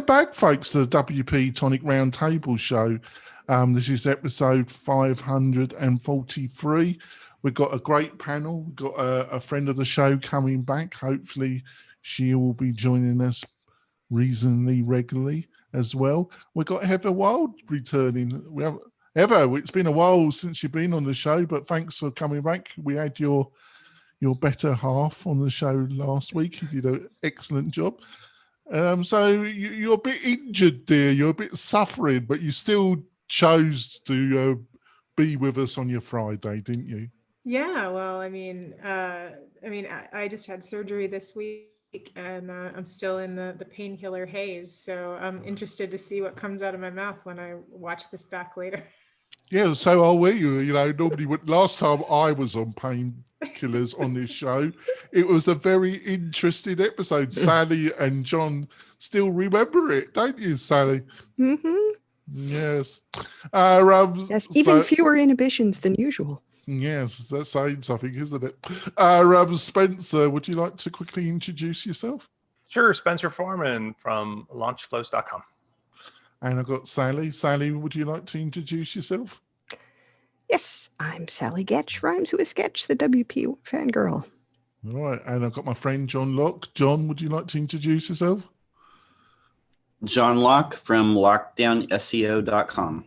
back, folks, to the WP-Tonic Roundtable Show. This is episode 543. We've got a great panel. We've got a friend of the show coming back. Hopefully she will be joining us reasonably regularly as well. We've got Heather Wild returning. Heather, it's been a while since you've been on the show, but thanks for coming back. We had your better half on the show last week. You did an excellent job. So you're a bit injured, dear. You're a bit suffering, but you still chose to be with us on your Friday, didn't you? Yeah, well, I just had surgery this week, and I'm still in the painkiller haze. So I'm interested to see what comes out of my mouth when I watch this back later. Yeah, so are we. You know, normally, last time I was on painkillers on this show, it was a very interesting episode. Sally and John still remember it, don't you, Sally? Mm-hmm. Yes. Yes, even fewer inhibitions than usual. Yes, that's saying something, isn't it? Spencer, would you like to quickly introduce yourself? Sure, Spencer Foreman from launchflows.com. And I've got Sally. Sally, would you like to introduce yourself? Yes, I'm Sally Getch, rhymes with sketch, the WP fangirl. All right, and I've got my friend John Locke. John, would you like to introduce yourself? John Locke from lockdownseo.com.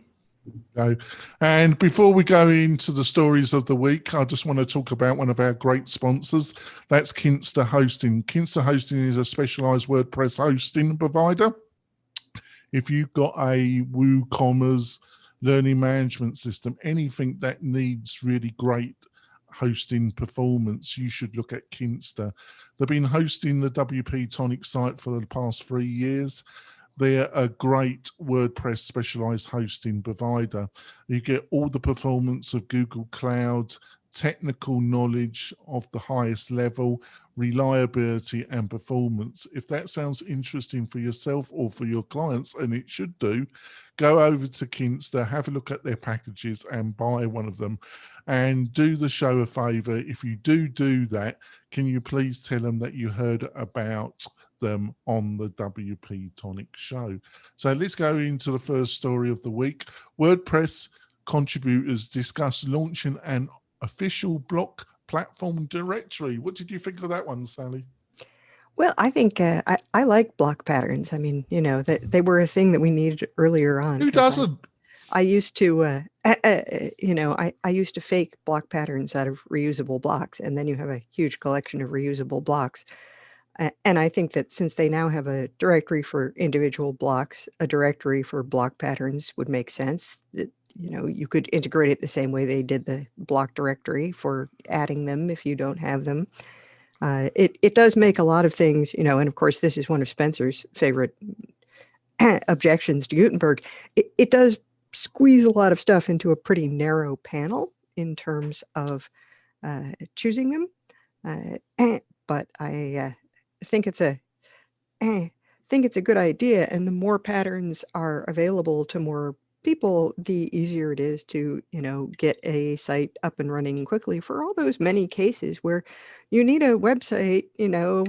And before we go into the stories of the week, I just want to talk about one of our great sponsors. That's Kinster Hosting. Kinster Hosting is a specialized WordPress hosting provider. If you've got a WooCommerce learning management system, anything that needs really great hosting performance, you should look at Kinster. They've been hosting the WP-Tonic site for the past 3 years. They're a great WordPress specialized hosting provider. You get all the performance of Google Cloud, technical knowledge of the highest level, reliability and performance. If that sounds interesting for yourself or for your clients, and it should do, go over to Kinster, have a look at their packages and buy one of them. And do the show a favor. If you do that, can you please tell them that you heard about them on the WP-Tonic show? So let's go into the first story of the week. WordPress contributors discuss launching an official block platform directory. What did you think of that one, Sally? Well, I think I like block patterns. I mean, you know, that they were a thing that we needed earlier on. Who doesn't? I used to, I used to fake block patterns out of reusable blocks, and then you have a huge collection of reusable blocks. And I think that since they now have a directory for individual blocks, a directory for block patterns would make sense. That, you know, you could integrate it the same way they did the block directory for adding them if you don't have them. It does make a lot of things, you know, and of course, this is one of Spencer's favorite objections to Gutenberg. It does squeeze a lot of stuff into a pretty narrow panel in terms of choosing them. But I think it's a good idea, and the more patterns are available to more people, the easier it is to, you know, get a site up and running quickly for all those many cases where you need a website, you know,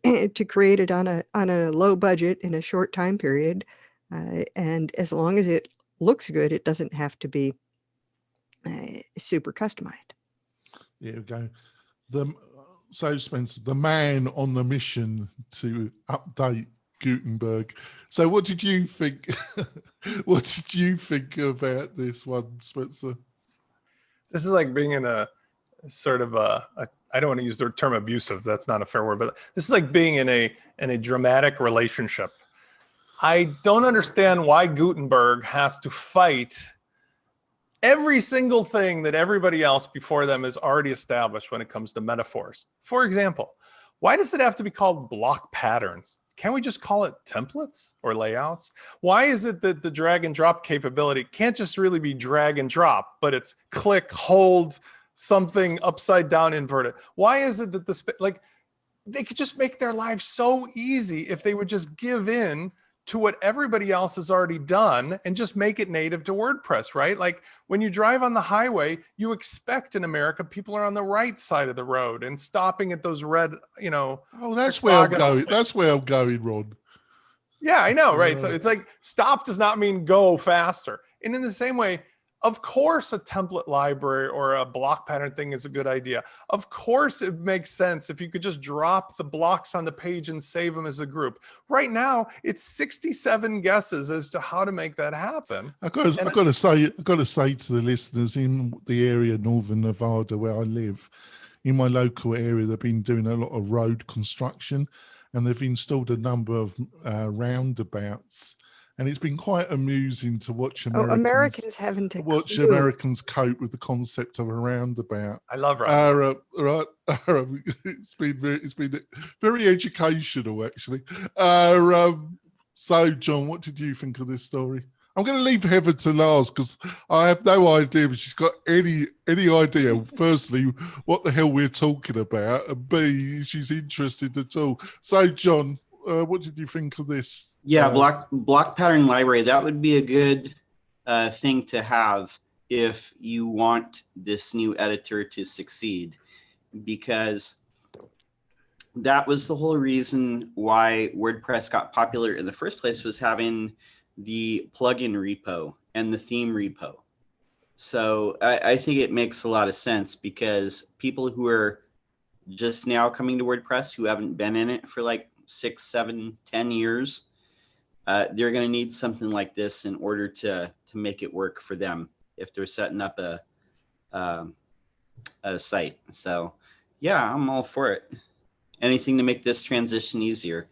to create it on a low budget in a short time period, and as long as it looks good, it doesn't have to be super customized. There we go. So Spencer, the man on the mission to update Gutenberg. So what did you think? What did you think about this one, Spencer? This is like being in a sort of I don't want to use the term abusive. That's not a fair word, but this is like being in a dramatic relationship. I don't understand why Gutenberg has to fight every single thing that everybody else before them has already established when it comes to metaphors. For example, why does it have to be called block patterns? Can't we just call it templates or layouts? Why is it that the drag and drop capability can't just really be drag and drop, but it's click, hold, something upside down, inverted? Why is it that they could just make their lives so easy if they would just give in to what everybody else has already done and just make it native to WordPress, right? Like when you drive on the highway, you expect in America, people are on the right side of the road and stopping at those red, you know. Oh, that's where I'm going. That's where I'm going, Ron. Yeah, I know, right? So it's like stop does not mean go faster. And in the same way, of course, a template library or a block pattern thing is a good idea. Of course, it makes sense if you could just drop the blocks on the page and save them as a group. Right now, it's 67 guesses as to how to make that happen. I've got to say to the listeners in the area, Northern Nevada, where I live, in my local area, they've been doing a lot of road construction, and they've installed a number of roundabouts. And it's been quite amusing to watch Americans having to Americans cope with the concept of a roundabout. I love roundabout. It's been very educational, actually. So, John, what did you think of this story? I'm going to leave Heather to last because I have no idea if she's got any idea. Firstly, what the hell we're talking about, and B, she's interested at all. So, John, what did you think of this? Yeah, block pattern library. That would be a good thing to have if you want this new editor to succeed, because that was the whole reason why WordPress got popular in the first place, was having the plugin repo and the theme repo. So I think it makes a lot of sense, because people who are just now coming to WordPress, who haven't been in it for like 6, 7, 10 years, they're going to need something like this in order to make it work for them if they're setting up a site. So yeah, I'm all for it. Anything to make this transition easier.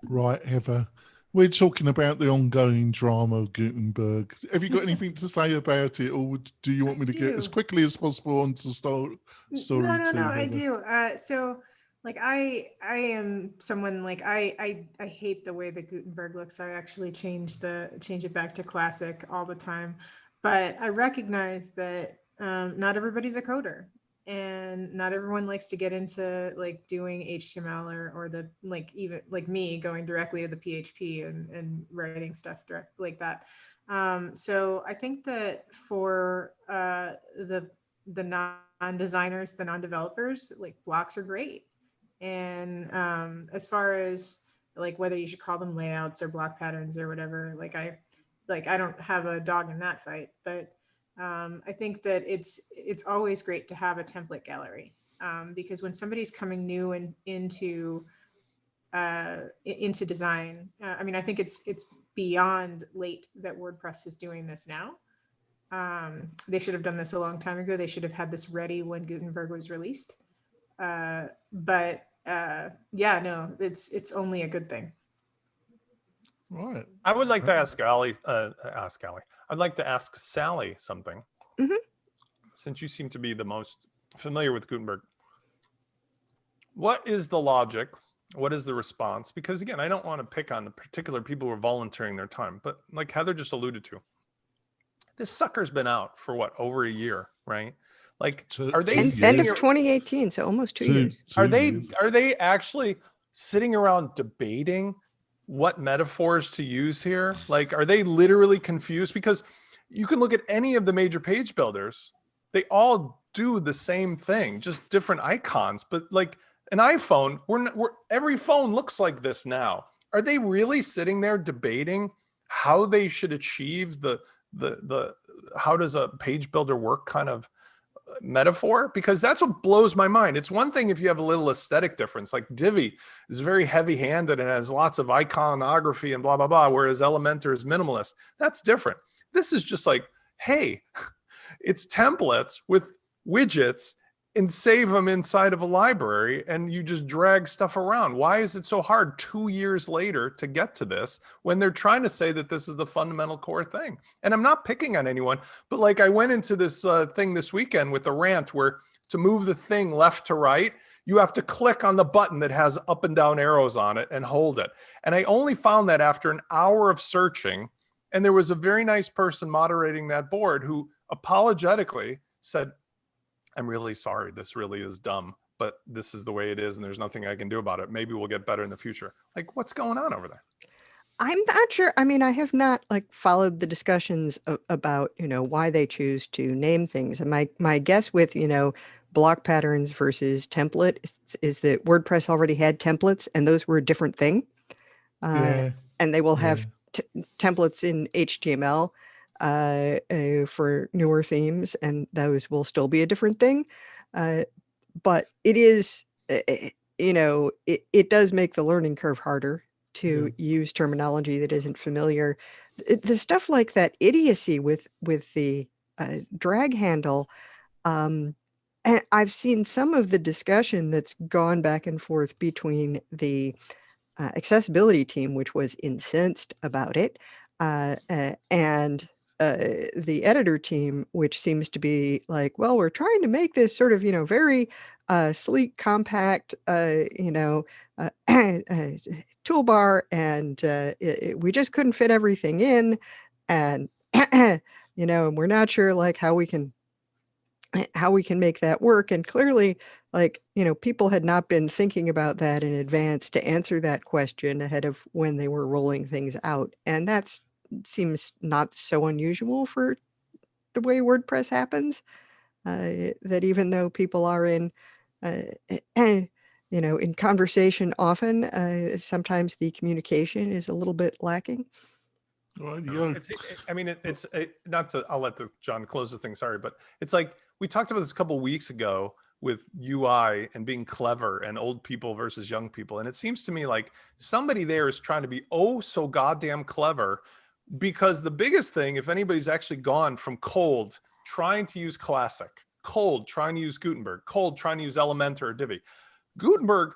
Right, Heather. We're talking about the ongoing drama of Gutenberg. Have you got anything to say about it, or do you want me to get as quickly as possible onto the story? No, I do. So, like, I am someone, like, I hate the way that Gutenberg looks. I actually change it back to classic all the time. But I recognize that not everybody's a coder, and not everyone likes to get into like doing HTML or the, like, even like me going directly to the PHP and writing stuff direct like that. So I think that for the non-designers, the non-developers, like, blocks are great. And as far as like whether you should call them layouts or block patterns or whatever, I don't have a dog in that fight, but I think that it's always great to have a template gallery, because when somebody's coming new into design, I mean, I think it's beyond late that WordPress is doing this now. They should have done this a long time ago. They should have had this ready when Gutenberg was released. But yeah, no, it's only a good thing. Right. I would like to ask Allie. I'd like to ask Sally something. Mm-hmm. Since you seem to be the most familiar with Gutenberg, what is the logic? What is the response? Because again, I don't want to pick on the particular people who are volunteering their time, but like Heather just alluded to, this sucker's been out for what, over a year, right? Like, are they end of 2018, so almost 2 years. Are they actually sitting around debating what metaphors to use here? Like, are they literally confused? Because you can look at any of the major page builders, they all do the same thing, just different icons. But like an iPhone, every phone looks like this now. Are they really sitting there debating how they should achieve the how does a page builder work kind of metaphor? Because that's what blows my mind. It's one thing if you have a little aesthetic difference, like Divi is very heavy-handed and has lots of iconography and blah blah blah, whereas Elementor is minimalist. That's different. This is just like, hey, it's templates with widgets and save them inside of a library, and you just drag stuff around. Why is it so hard 2 years later to get to this when they're trying to say that this is the fundamental core thing? And I'm not picking on anyone, but like I went into this thing this weekend with a rant where to move the thing left to right, you have to click on the button that has up and down arrows on it and hold it. And I only found that after an hour of searching, and there was a very nice person moderating that board who apologetically said, I'm really sorry, this really is dumb, but this is the way it is and there's nothing I can do about it. Maybe we'll get better in the future. Like, what's going on over there? I'm not sure. I mean, I have not followed the discussions about, why they choose to name things. And my guess with, block patterns versus template is that WordPress already had templates and those were a different thing. Yeah. and they will have templates in HTML for newer themes, and those will still be a different thing. But it is, it does make the learning curve harder to use terminology that isn't familiar. The stuff like that idiocy with the drag handle. And I've seen some of the discussion that's gone back and forth between the accessibility team, which was incensed about it, and the editor team, which seems to be like, well, we're trying to make this sort of, very sleek, compact, toolbar, and we just couldn't fit everything in, and and we're not sure like how we can make that work. And clearly, like, people had not been thinking about that in advance to answer that question ahead of when they were rolling things out. And that seems not so unusual for the way WordPress happens, that even though people are in, in conversation often, sometimes the communication is a little bit lacking. Right, I'll let John close the thing. Sorry, but it's like, we talked about this a couple of weeks ago with UI and being clever and old people versus young people. And it seems to me like somebody there is trying to be so goddamn clever, because the biggest thing, if anybody's actually gone from cold, trying to use Classic, cold, trying to use Gutenberg, cold, trying to use Elementor or Divi, Gutenberg,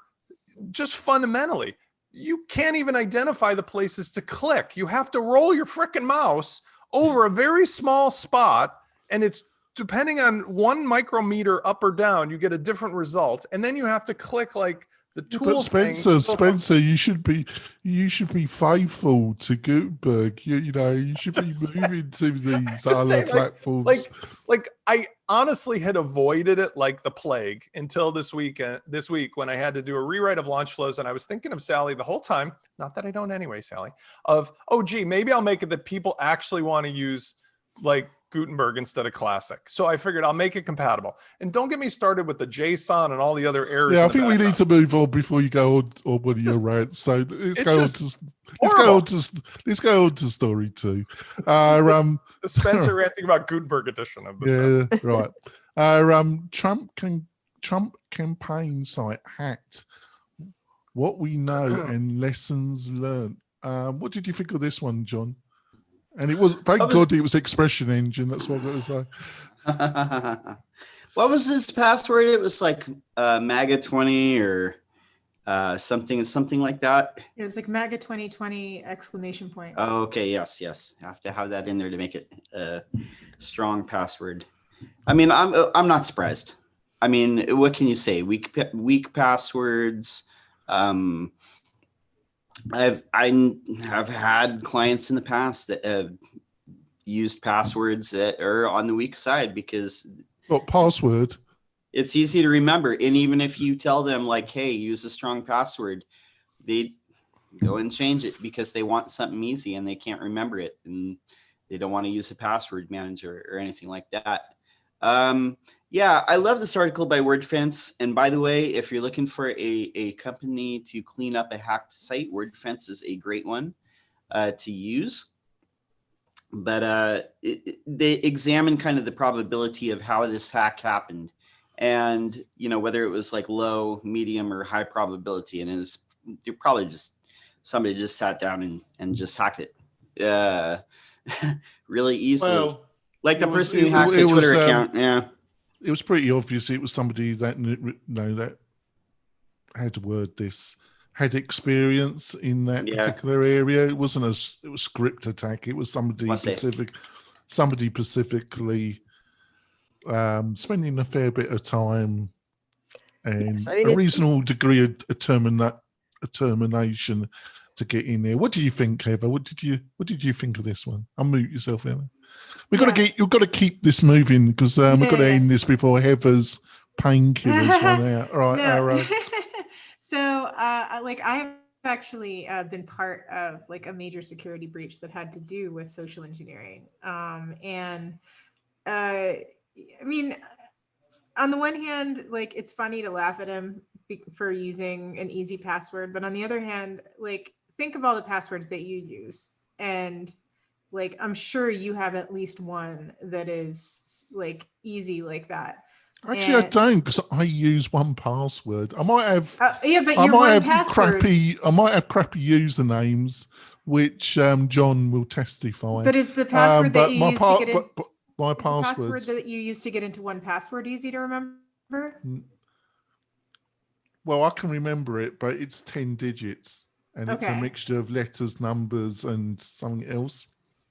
just fundamentally, you can't even identify the places to click. You have to roll your frickin' mouse over a very small spot, and it's depending on 1 micrometer up or down, you get a different result. And then you have to click like the tool. But Spencer, you should be faithful to Gutenberg. You should be moving to these other platforms. Like I honestly had avoided it like the plague until this week when I had to do a rewrite of launch flows, and I was thinking of Sally the whole time. Not that I don't anyway, Sally. Of gee, maybe I'll make it that people actually want to use like Gutenberg instead of Classic. So I figured I'll make it compatible. And don't get me started with the JSON and all the other errors. Yeah, I think we need to move on before you go on one of your rants. So let's go on to story 2. Spencer ranting about Gutenberg edition of the right. Trump campaign site hacked. What we know and lessons learned. What did you think of this one, John? And it was, thank God it was Expression Engine. That's what I was going to say. What was his password? It was like MAGA 20 or something like that. It was like MAGA 2020 exclamation point. Oh, okay. Yes. I have to have that in there to make it a strong password. I mean, I'm not surprised. I mean, what can you say? Weak passwords. I have had clients in the past that have used passwords that are on the weak side because password. It's easy to remember. And even if you tell them like, hey, use a strong password, they go and change it because they want something easy and they can't remember it. And they don't want to use a password manager or anything like that. Yeah, I love this article by WordFence. And by the way, if you're looking for a company to clean up a hacked site, WordFence is a great one to use. But they examine kind of the probability of how this hack happened, and whether it was like low, medium, or high probability. And you're probably just somebody just sat down and just hacked it really easily. Well, like the person who hacked the Twitter account. Yeah. It was pretty obvious it was somebody that that had experience in that particular area. It wasn't it was script attack. It was somebody specifically spending a fair bit of time and a reasonable degree of determination to get in there. What do you think, Heather? What did you think of this one? Unmute yourself, Heather. You've got to keep this moving because we've got to end this before Heather's painkillers run out. Right. So, like I've actually been part of like a major security breach that had to do with social engineering. I mean, on the one hand, like it's funny to laugh at him for using an easy password, but on the other hand, like think of all the passwords that you use, and like, I'm sure you have at least one that is like easy like that. Actually, I don't, because I use 1Password. I might have, yeah, but I your might one have password. crappy usernames, which John will testify. But is the password that you use to get in? But my password passwords. that you use to get into 1Password easy to remember? Well, I can remember it, but it's 10 digits, and it's a Okay. mixture of letters, numbers, and something else.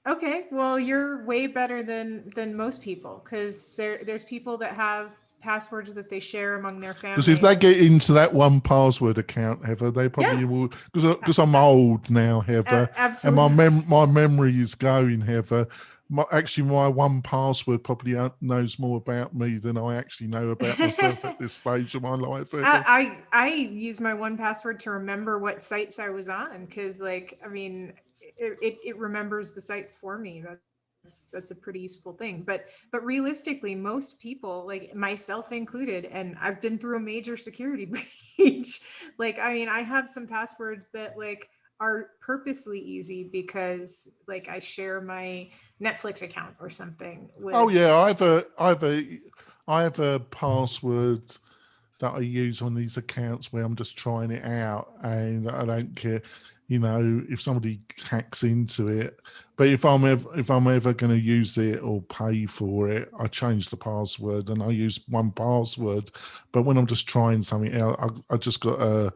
Okay, well, you're way better than most people, because there's people that have passwords that they share among their family. Because if they get into that 1Password account, Heather, they probably will. Because I'm old now, Heather, absolutely. and my memory is going, Heather. My 1Password probably knows more about me than I actually know about myself at this stage of my life. I use my 1Password to remember what sites I was on, because, like, I mean, it remembers the sites for me. That's a pretty useful thing. But realistically, most people, like myself included, and I've been through a major security breach. Like, I mean, I have some passwords that like are purposely easy because like I share my Netflix account or something with. Oh yeah, I have a password that I use on these accounts where I'm just trying it out, and I don't care, you know, if somebody hacks into it. But if I'm ever going to use it or pay for it, I change the password and I use 1Password. But when I'm just trying something out, I just got a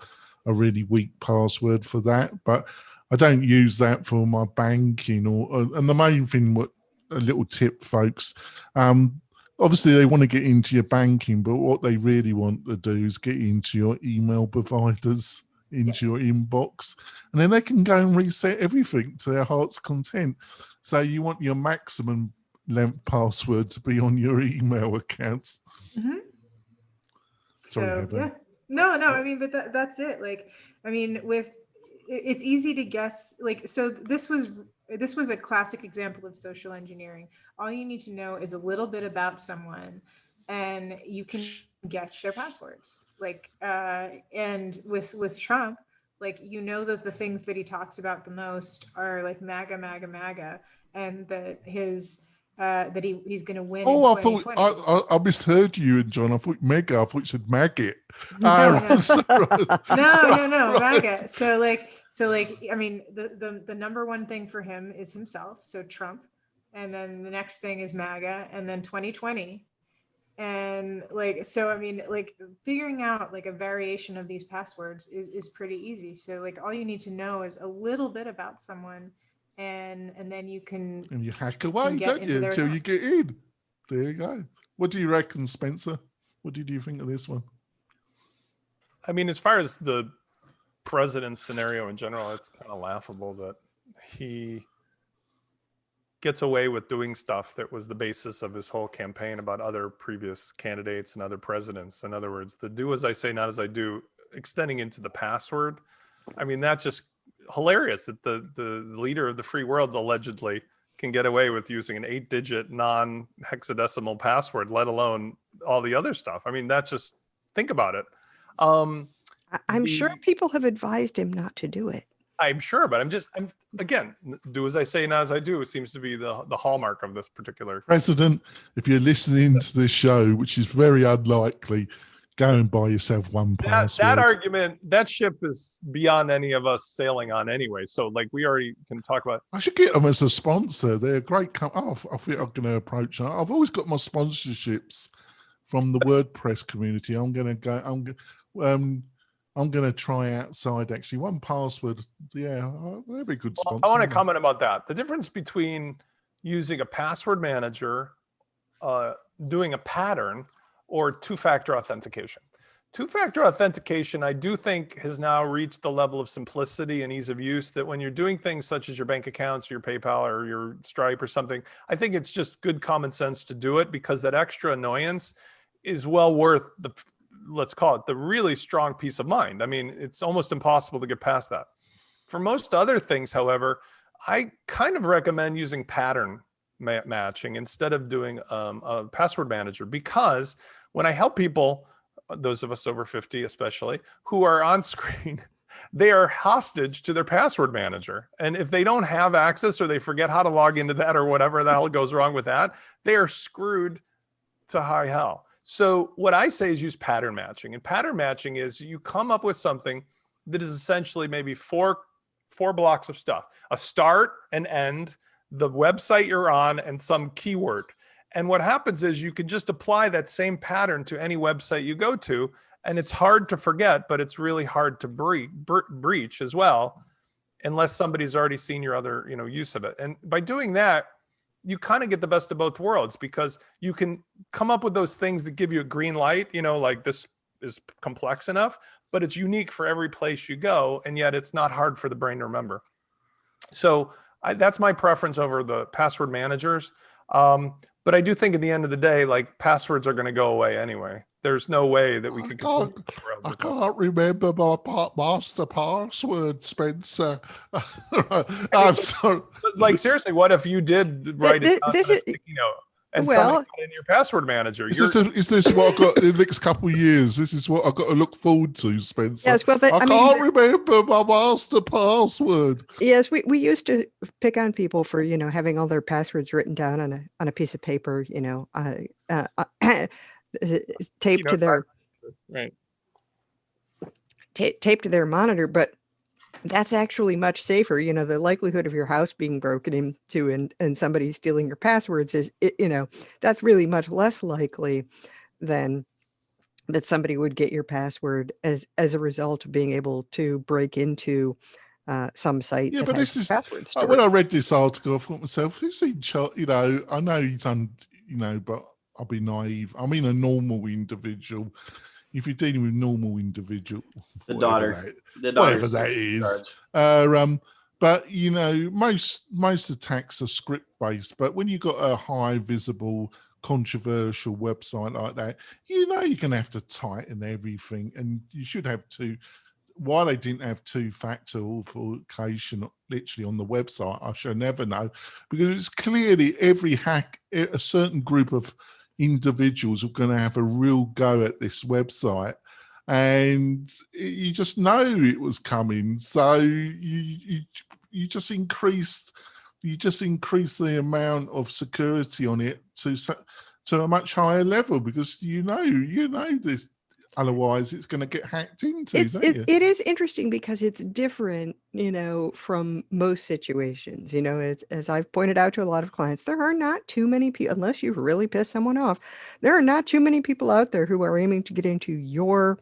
really weak password for that. But I don't use that for my banking and the main thing, what a little tip, folks. Obviously, they want to get into your banking, but what they really want to do is get into your email providers, into your inbox, and then they can go and reset everything to their heart's content. So you want your maximum length password to be on your email accounts. Mm-hmm. Sorry, so Heather. No, I mean, but that's it. Like, I mean, it's easy to guess. Like, so this was a classic example of social engineering. All you need to know is a little bit about someone, and you can guess their passwords. Like, and with Trump, like, you know that the things that he talks about the most are like MAGA, MAGA, MAGA, and that that he's going to win. Oh, in 2020. I thought I misheard you, John. I thought mega. I thought you said maggot. No, Right. MAGA. So like, I mean, the number one thing for him is himself. So Trump, and then the next thing is MAGA, and then 2020. And like, so, I mean, like, figuring out like a variation of these passwords is pretty easy. So like, all you need to know is a little bit about someone, and then you can. And you hack away, don't you, until you get in. There you go. What do you reckon, Spencer? What did you think of this one? I mean, as far as the president's scenario in general, it's kind of laughable that he gets away with doing stuff that was the basis of his whole campaign about other previous candidates and other presidents. In other words, the do as I say, not as I do, extending into the password. I mean, that's just hilarious that the leader of the free world allegedly can get away with using an 8-digit non-hexadecimal password, let alone all the other stuff. I mean, that's just, think about it. I'm sure people have advised him not to do it. I'm sure, but I'm again, do as I say, not as I do. It seems to be the hallmark of this particular president. If you're listening to this show, which is very unlikely, go and buy yourself 1Password. That argument, that ship is beyond any of us sailing on anyway. So like, we already can talk about. I should get them as a sponsor. They're a great company. I think I'm going to approach them. I've always got my sponsorships from the WordPress community. I'm going to go. I'm going to try outside, actually. 1Password, yeah, they'd be good sponsor. I want to comment about that. The difference between using a password manager, doing a pattern, or two-factor authentication. Two-factor authentication, I do think, has now reached the level of simplicity and ease of use that when you're doing things such as your bank accounts, or your PayPal, or your Stripe or something, I think it's just good common sense to do it, because that extra annoyance is well worth the, let's call it, the really strong peace of mind. I mean, it's almost impossible to get past that. For most other things, however, I kind of recommend using pattern matching instead of doing a password manager, because when I help people, those of us over 50 especially, who are on screen they are hostage to their password manager. And if they don't have access or they forget how to log into that or whatever the hell goes wrong with that, they are screwed to high hell. So what I say is use pattern matching. And pattern matching is you come up with something that is essentially maybe four blocks of stuff: a start, an end, the website you're on, and some keyword. And what happens is you can just apply that same pattern to any website you go to, and it's hard to forget, but it's really hard to breach as well, unless somebody's already seen your other, use of it. And by doing that, you kind of get the best of both worlds, because you can come up with those things that give you a green light, like this is complex enough, but it's unique for every place you go, and yet it's not hard for the brain to remember. So that's my preference over the password managers. But I do think at the end of the day, like, passwords are going to go away anyway. There's no way that we could. I can't remember my master password, Spencer. I'm sorry. Like, seriously, what if you did write it on a sticky note and somebody put in your password manager? Is this what I've got in the next couple of years? This is what I've got to look forward to, Spencer. Yes, well, I can't remember my master password. Yes, we used to pick on people for having all their passwords written down on a piece of paper, taped to their taped to their monitor. But that's actually much safer. The likelihood of your house being broken into and somebody stealing your passwords is, that's really much less likely than that somebody would get your password as a result of being able to break into some site. Yeah, that but has this is password when I storage. read this article, I thought to myself, who's in charge? I know he's but I'll be naive. I mean, a normal individual. If you're dealing with normal individual, whatever that is, but most attacks are script based. But when you've got a high visible, controversial website like that, you're going to have to tighten everything, and you should have to. Why they didn't have two-factor authentication literally on the website, I shall never know, because it's clearly every hack, a certain group of individuals are going to have a real go at this website, and you just know it was coming. So you just increase the amount of security on it to a much higher level, because you know this. Otherwise, it's going to get hacked into. It is interesting because it's different, from most situations. As I've pointed out to a lot of clients, there are not too many people, unless you've really pissed someone off, there are not too many people out there who are aiming to get into your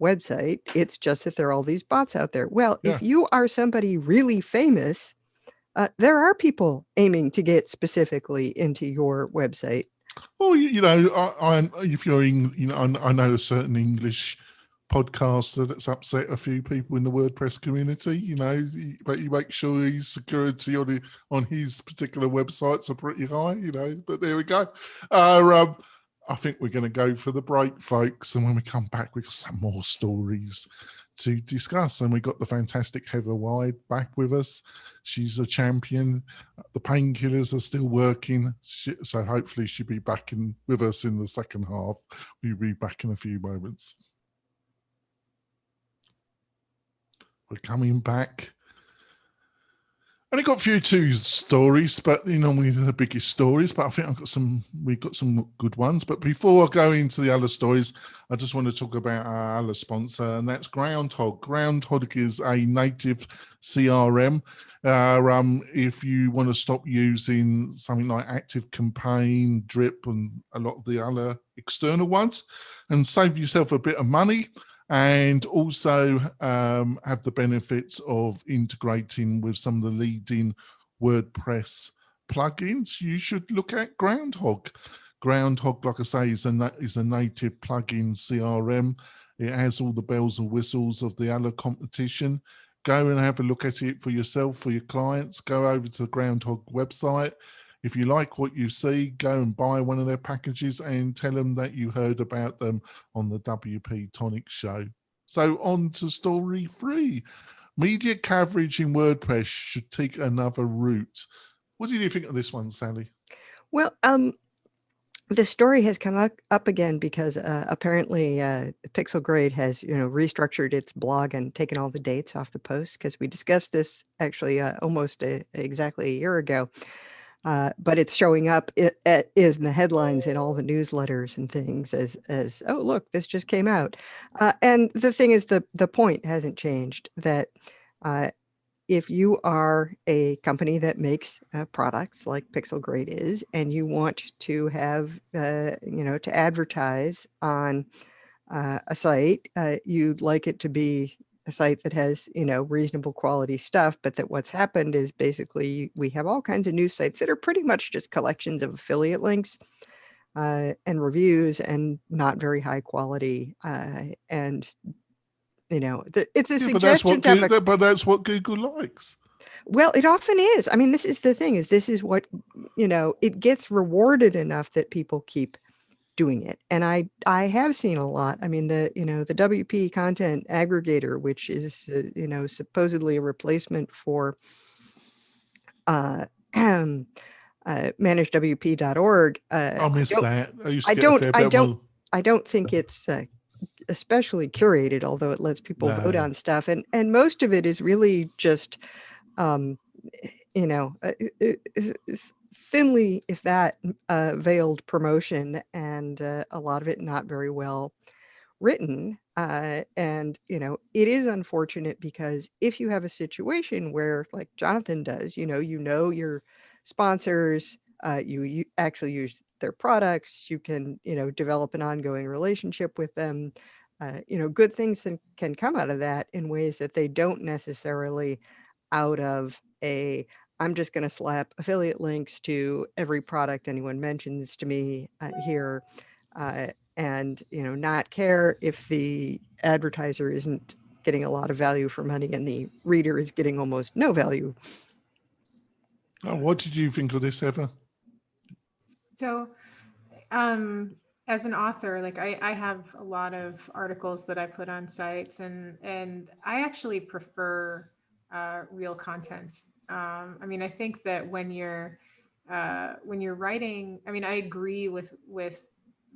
website. It's just that there are all these bots out there. Well, if you are somebody really famous, there are people aiming to get specifically into your website. Well, if you're I know a certain English podcaster that's upset a few people in the WordPress community, but you make sure his security on his particular websites are pretty high, but there we go. I think we're going to go for the break, folks. And when we come back, we've got some more stories to discuss. And we've got the fantastic Heather Wide back with us. She's a champion. The painkillers are still working. So hopefully she'll be back with us in the second half. We'll be back in a few moments. We're coming back. Only got a few two stories, but normally the biggest stories. But I think we've got some good ones. But before I go into the other stories, I just want to talk about our other sponsor, and that's Groundhog. Groundhog is a native CRM. If you want to stop using something like ActiveCampaign, Drip, and a lot of the other external ones, and save yourself a bit of money, and also have the benefits of integrating with some of the leading WordPress plugins, you should look at Groundhog. Groundhog, like I say, is a native plugin CRM. It has all the bells and whistles of the other competition. Go and have a look at it for yourself, for your clients. Go over to the Groundhog website. If you like what you see, go and buy one of their packages and tell them that you heard about them on the WP-Tonic show. So on to story 3. Media coverage in WordPress should take another route. What do you think of this one, Sally? Well, the story has come up again because apparently Pixel Grade has restructured its blog and taken all the dates off the posts, because we discussed this actually almost exactly a year ago. But it's showing up is in the headlines in all the newsletters and things as oh, look, this just came out. And the thing is, the point hasn't changed, that if you are a company that makes products like Pixel Grade is, and you want to have, to advertise on a site, you'd like it to be a site that has, reasonable quality stuff, but that what's happened is basically we have all kinds of news sites that are pretty much just collections of affiliate links and reviews, and not very high quality. And it's a suggestion. But that's what Google likes. Well, it often is. I mean, this is the thing, is this is what, it gets rewarded enough that people keep doing it. And I have seen a lot. I mean, the WP content aggregator, which is, supposedly a replacement for managedwp.org. I miss that. I used to get a fair bit more. I don't think it's especially curated, although it lets people vote on stuff. And most of it is really just, thinly, if that, veiled promotion, and a lot of it not very well written. And, it is unfortunate, because if you have a situation where, like Jonathan does, your sponsors, you actually use their products, you can, develop an ongoing relationship with them, good things can come out of that in ways that they don't necessarily out of I'm just going to slap affiliate links to every product anyone mentions to me here, and not care if the advertiser isn't getting a lot of value for money and the reader is getting almost no value. What did you think of this, Eva? So, as an author, like I have a lot of articles that I put on sites, and I actually prefer real content. I mean, I think that when you're writing, I mean, I agree with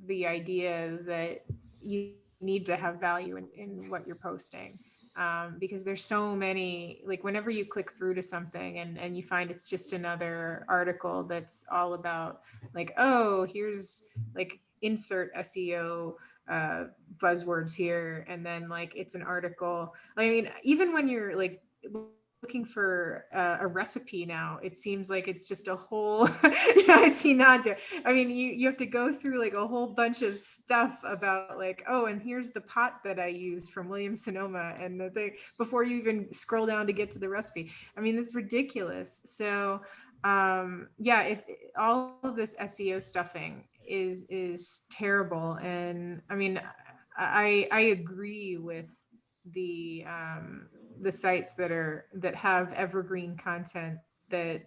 the idea that you need to have value in what you're posting, because there's so many, like whenever you click through to something and you find it's just another article that's all about like, oh, here's like insert SEO buzzwords here, and then like it's an article. I mean, even when you're like looking for a recipe now, it seems like it's just a whole I see nods here. I mean, you have to go through like a whole bunch of stuff about like, oh, and here's the pot that I used from Williams Sonoma, and the thing, before you even scroll down to get to the recipe. I mean, it's ridiculous. So yeah, it's all of this SEO stuffing is terrible. And I mean, I agree with the sites that have evergreen content that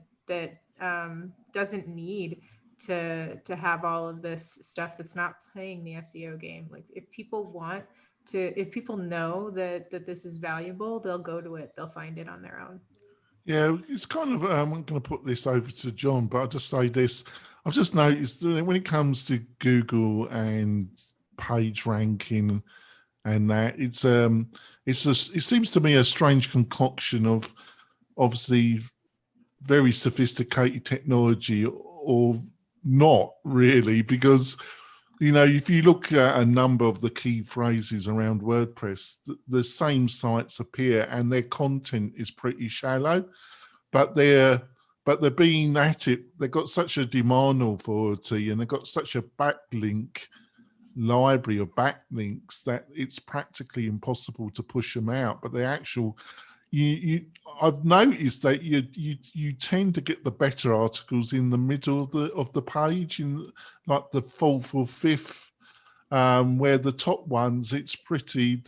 doesn't need to have all of this stuff that's not playing the SEO game. Like if people know that this is valuable, they'll go to it, they'll find it on their own. Yeah, it's kind of, I'm going to put this over to John, but I'll just say this. I've just noticed that when it comes to Google and page ranking and that, it seems to me a strange concoction of obviously very sophisticated technology, or not really, because if you look at a number of the key phrases around WordPress, the same sites appear and their content is pretty shallow, but they're being at it. They've got such a demand authority, and they've got such a backlink library of backlinks that it's practically impossible to push them out. But the actual, I've noticed that you tend to get the better articles in the middle of the page, in like the fourth or fifth, where the top ones, it's pretty,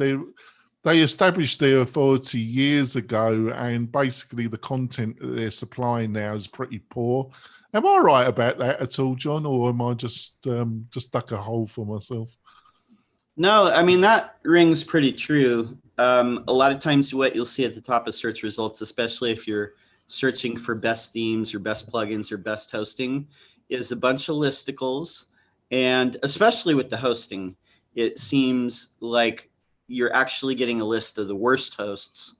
they established their authority years ago, and basically the content that they're supplying now is pretty poor. Am I right about that at all, John, or am I just dug a hole for myself? No, I mean, that rings pretty true. A lot of times what you'll see at the top of search results, especially if you're searching for best themes or best plugins or best hosting, is a bunch of listicles And especially with the hosting, it seems like you're actually getting a list of the worst hosts.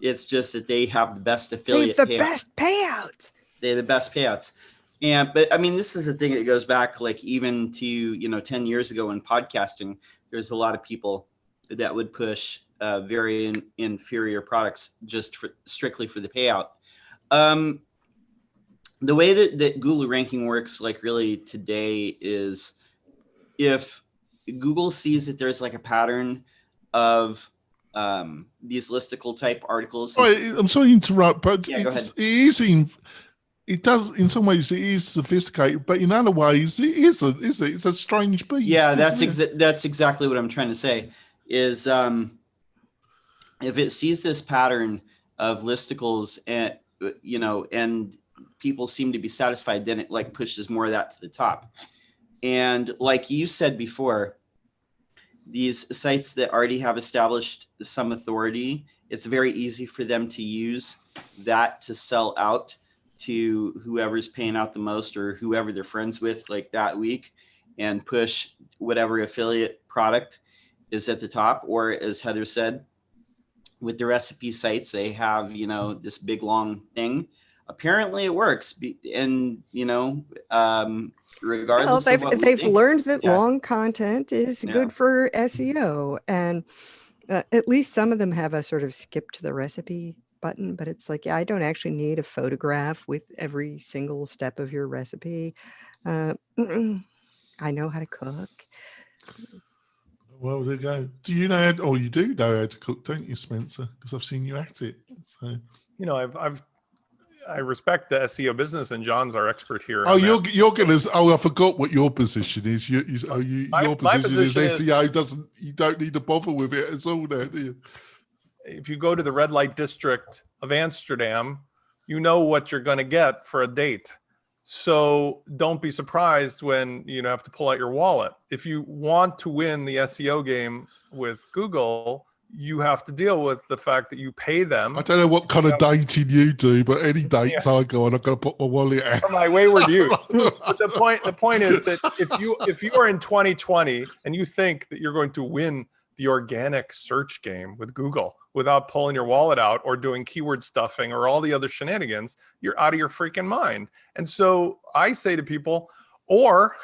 It's just that they have the best affiliate. They have the best payouts. They have the best payouts. But I mean, this is the thing that goes back like even to, 10 years ago in podcasting, there's a lot of people that would push very inferior products just strictly for the payout. The way that Google ranking works like really today is if Google sees that there's like a pattern of these listicle type articles. I'm sorry to interrupt, but Yeah, go ahead. it does in some ways it is sophisticated, but in other ways it's a strange beast. Yeah, that's exactly what I'm trying to say. Is if it sees this pattern of listicles and and people seem to be satisfied, then it like pushes more of that to the top. And like you said before, these sites that already have established some authority, it's very easy for them to use that to sell out to whoever's paying out the most or whoever they're friends with like that week and push whatever affiliate product is at the top. Or as Heather said, with the recipe sites, they have, this big long thing. Apparently it works. And, regardless well, they've learned that long content is good for SEO. And at least some of them have a sort of skip to the recipe button, but it's like, I don't actually need a photograph with every single step of your recipe. I know how to cook. Well, there you go. Do you know? You do know how to cook, don't you, Spencer? Because I've seen you at it. So I respect the SEO business, and John's our expert here. You're gonna. I forgot what your position is. Your position is SEO you don't need to bother with it at all now, do you? If you go to the red light district of Amsterdam, you know what you're going to get for a date. So don't be surprised when you have to pull out your wallet. If you want to win the SEO game with Google, you have to deal with the fact that you pay them. I don't know what kind of dating you do, but any dates I go on, I'm going to put my wallet out. For my wayward youth. But the point is that if you are in 2020 and you think that you're going to win the organic search game with Google without pulling your wallet out or doing keyword stuffing or all the other shenanigans, you're out of your freaking mind. And so I say to people, or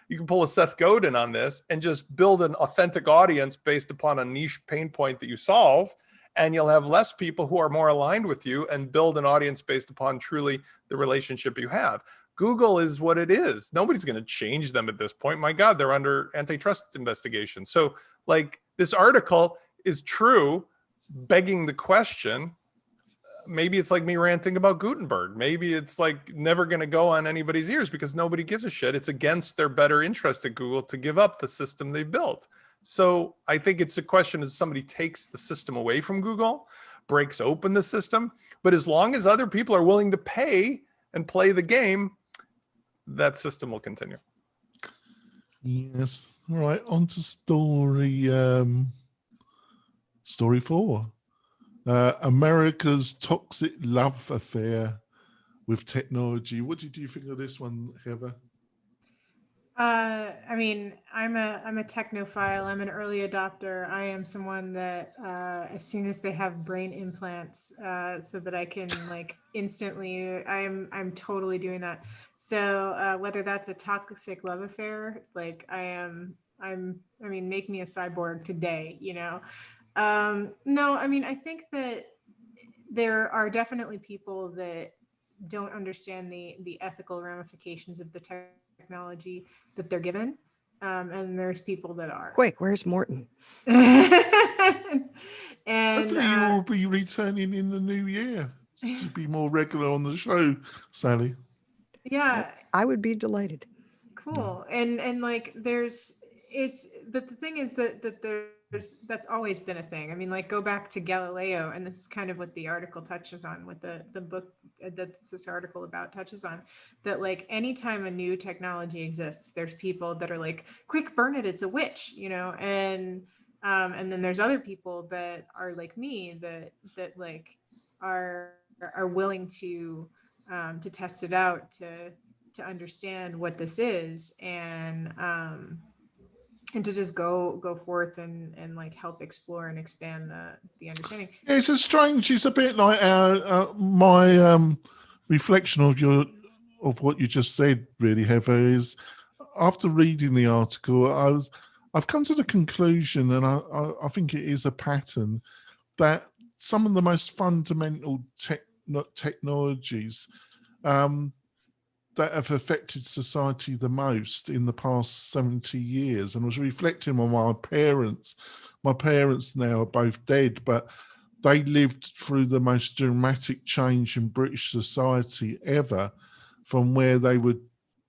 you can pull a Seth Godin on this and just build an authentic audience based upon a niche pain point that you solve, and you'll have less people who are more aligned with you and build an audience based upon truly the relationship you have. Google is what it is. Nobody's going to change them at this point. My God, they're under antitrust investigation. So like this article is true, begging the question. Maybe it's like me ranting about Gutenberg. Maybe it's like never going to go on anybody's ears because nobody gives a shit. It's against their better interest at Google to give up the system they built. So I think it's a question as somebody takes the system away from Google, breaks open the system. But as long as other people are willing to pay and play the game, that system will continue. Yes. All right. On to story 4. America's toxic love affair with technology. What did you think of this one, Heather? I mean, I'm a technophile. I'm an early adopter. I am someone that as soon as they have brain implants, so that I can like instantly, I'm totally doing that. So whether that's a toxic love affair, like I mean, make me a cyborg today, No, I mean, I think that there are definitely people that don't understand the ethical ramifications of the technology that they're given. And there's people that are. Quick, where's Morton? And hopefully you will be returning in the new year to be more regular on the show, Sally. Yeah. I would be delighted. Cool. And like but the thing is that that's always been a thing. I mean, like go back to Galileo, and this is kind of what the article touches on, what the book that this article about touches on, that like anytime a new technology exists, there's people that are like, quick, burn it, it's a witch, and then there's other people that are like me that like are willing to test it out, to to understand what this is, and to just go forth and like help explore and expand the understanding. Yeah, it's a strange. It's a bit like my reflection of what you just said. Really, Heather, is after reading the article, I've come to the conclusion, and I think it is a pattern, that some of the most fundamental technologies that have affected society the most in the past 70 years. And I was reflecting on my parents. My parents now are both dead, but they lived through the most dramatic change in British society ever, from where they were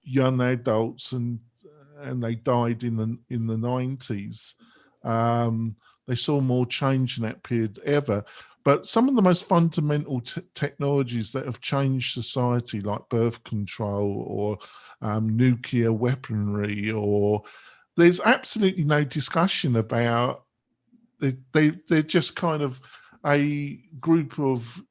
young adults and they died in the 90s. They saw more change in that period ever. But some of the most fundamental technologies that have changed society, like birth control or nuclear weaponry, or there's absolutely no discussion about. They're just kind of a group of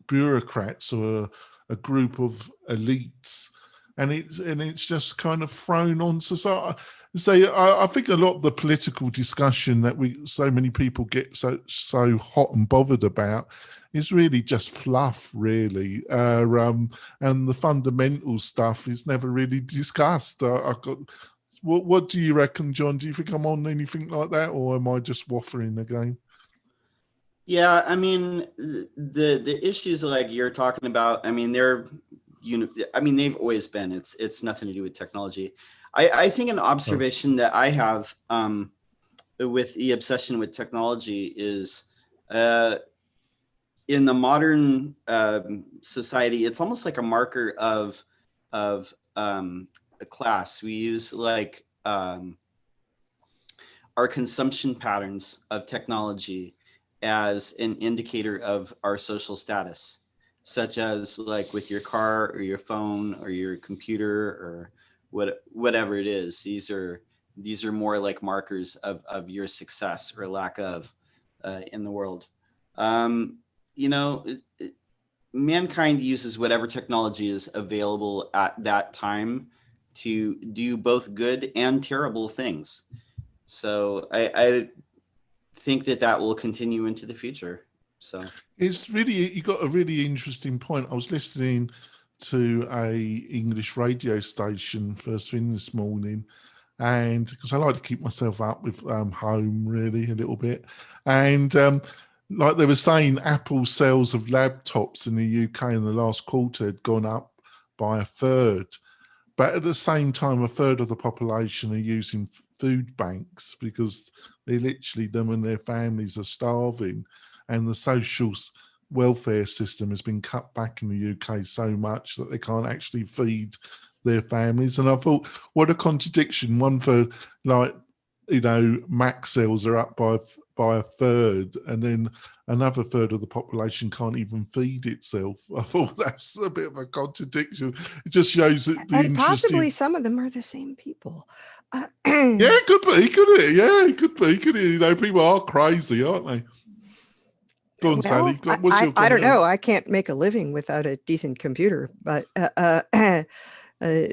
bureaucrats or a group of elites, and it's just kind of thrown on society. So I think a lot of the political discussion that so many people get so hot and bothered about is really just fluff, really, and the fundamental stuff is never really discussed. What do you reckon, John? Do you think I'm on anything like that, or am I just waffling again? Yeah, I mean, the issues like you're talking about, I mean, they've always been. It's nothing to do with technology. I think an observation that I have with the obsession with technology is in the modern society, it's almost like a marker of a class. We use like our consumption patterns of technology as an indicator of our social status, such as like with your car or your phone or your computer or whatever it is. These are more like markers of your success or lack of in the world. You know, mankind uses whatever technology is available at that time to do both good and terrible things. So I think that will continue into the future. So it's really, you got a really interesting point. I was listening to a English radio station first thing this morning, and because I like to keep myself up with home really a little bit, and like they were saying, Apple's sales of laptops in the UK in the last quarter had gone up by a third. But at the same time, a third of the population are using food banks because they literally, them and their families are starving. And the social welfare system has been cut back in the UK so much that they can't actually feed their families. And I thought, what a contradiction. One third, like, you know, Mac sales are up by a third, and then another third of the population can't even feed itself. I thought that's a bit of a contradiction. It just shows that and possibly some of them are the same people. Yeah, it could be, could it? Yeah, it could be, could it? You know, people are crazy, aren't they? Go on, Sally. I don't know. I can't make a living without a decent computer, but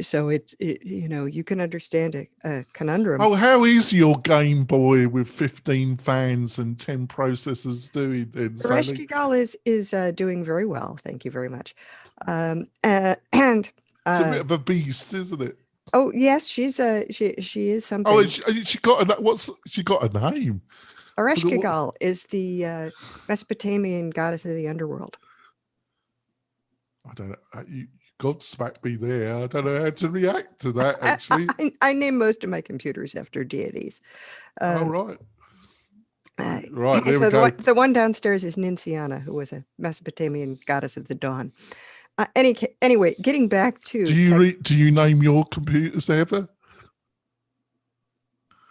so it's you know, you can understand a conundrum. Oh, how is your Game Boy with 15 fans and 10 processors doing then, Sally? Reshkigal is doing very well. Thank you very much. And it's a bit of a beast, isn't it? Oh yes, she is something. Oh, she got a name. Ereshkigal is the Mesopotamian goddess of the underworld. I don't know. You God smacked me there. I don't know how to react to that, actually. I name most of my computers after deities. Right. Right, there so we go. The one downstairs is Ninciana, who was a Mesopotamian goddess of the dawn. Anyway, getting back to... Do you name your computers ever?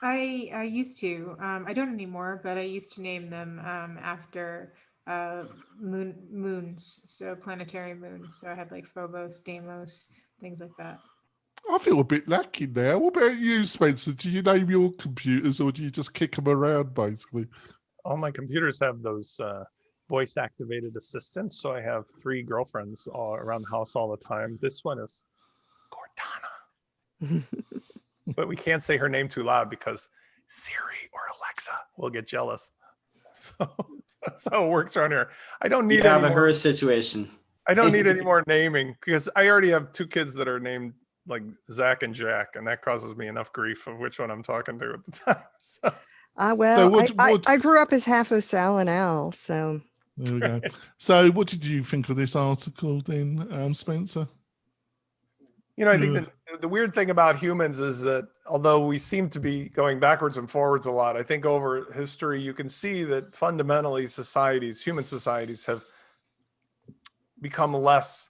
I used to. I don't anymore, but I used to name them after moons, so planetary moons. So I had like Phobos, Deimos, things like that. I feel a bit lacking now. What about you, Spencer? Do you name your computers, or do you just kick them around, basically? All my computers have those voice activated assistants. So I have 3 girlfriends all around the house all the time. This one is Cortana. But we can't say her name too loud because Siri or Alexa will get jealous. So that's how it works around here. I don't need You have any a more, her situation. I don't need any more naming because I already have 2 kids that are named like Zach and Jack, and that causes me enough grief of which one I'm talking to at the time. So, Well, what- I grew up as half of Sal and Al, so. There we go. So what did you think of this article then, Spencer? you know, I think that the weird thing about humans is that although we seem to be going backwards and forwards a lot, I think over history you can see that fundamentally societies, human societies, have become less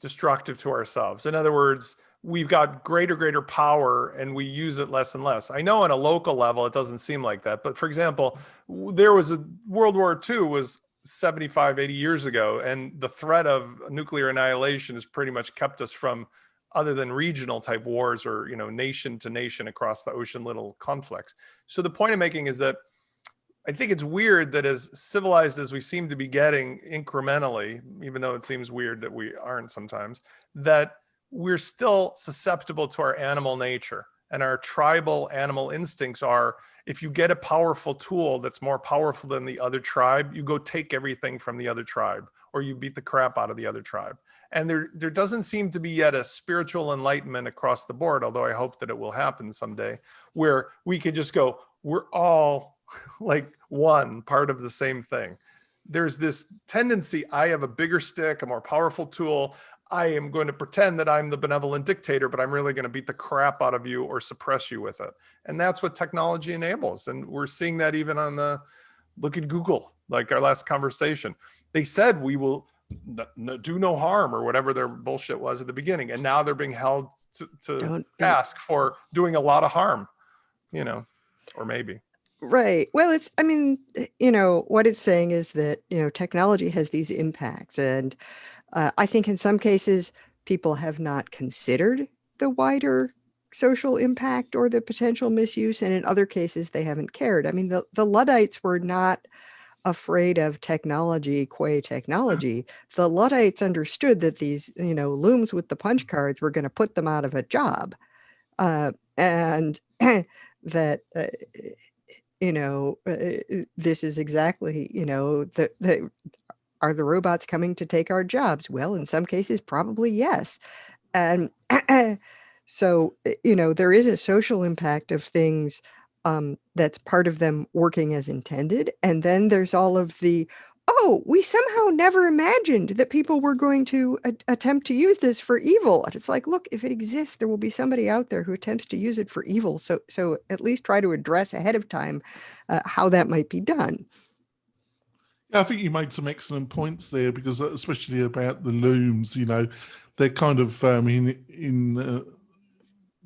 destructive to ourselves. In other words, we've got greater power and we use it less and less. I know on a local level it doesn't seem like that, but for example, there was a World War II was 75, 80 years ago, and the threat of nuclear annihilation has pretty much kept us from, other than regional type wars or, you know, nation to nation across the ocean little conflicts. So the point I'm making is that I think it's weird that as civilized as we seem to be getting incrementally, even though it seems weird that we aren't sometimes, that we're still susceptible to our animal nature. And our tribal animal instincts are, if you get a powerful tool that's more powerful than the other tribe, you go take everything from the other tribe, or you beat the crap out of the other tribe. And there doesn't seem to be yet a spiritual enlightenment across the board, although I hope that it will happen someday, where we could just go, we're all like one part of the same thing. There's this tendency, I have a bigger stick, a more powerful tool, I am going to pretend that I'm the benevolent dictator, but I'm really going to beat the crap out of you or suppress you with it. And that's what technology enables. And we're seeing that even on the, look at Google, like our last conversation. They said we will do no harm or whatever their bullshit was at the beginning. And now they're being held to task for doing a lot of harm, you know, or maybe. Right. Well, it's, I mean, you know, what it's saying is that, you know, technology has these impacts. And I think in some cases, people have not considered the wider social impact or the potential misuse. And in other cases, they haven't cared. I mean, the Luddites were not afraid of technology, qua technology. The Luddites understood that these, you know, looms with the punch cards were going to put them out of a job. And that, you know, this is exactly, you know, are the robots coming to take our jobs? Well, in some cases, probably yes. And so, you know, there is a social impact of things that's part of them working as intended. And then there's all of the, oh, we somehow never imagined that people were going to attempt to use this for evil. And it's like, look, if it exists, there will be somebody out there who attempts to use it for evil. So at least try to address ahead of time how that might be done. Yeah, I think you made some excellent points there, because especially about the looms, you know, they're kind of in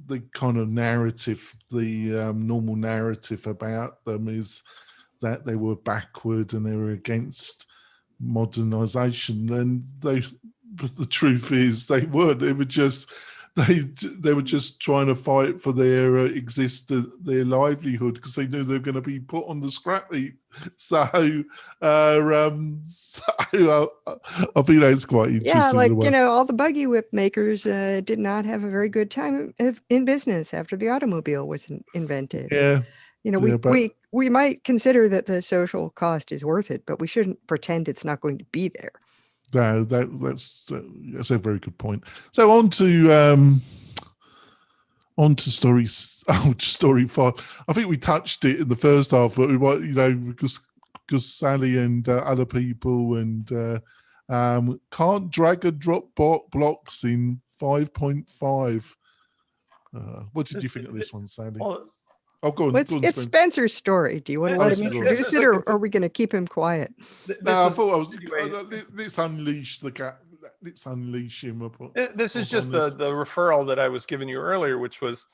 the kind of narrative, the normal narrative about them is that they were backward and they were against modernization, and but the truth is they weren't. They were just they were just trying to fight for their their livelihood, because they knew they were going to be put on the scrap heap. So I think that's quite interesting. Yeah, like, you know, all the buggy whip makers did not have a very good time in business after the automobile was invented. Yeah. You know, we might consider that the social cost is worth it, but we shouldn't pretend it's not going to be there. No, that's a very good point. So on to stories. Oh, story 5. I think we touched it in the first half, but we might, you know, because Sally and other people and can't drag and drop blocks in 5.5. What did you think of this one, Sally? Well, go on. It's Spencer's story. Do you want to let him introduce it, or are we going to keep him quiet? No, I thought I was. Let's unleash the cat. Let's unleash him. This is just the referral that I was giving you earlier, which was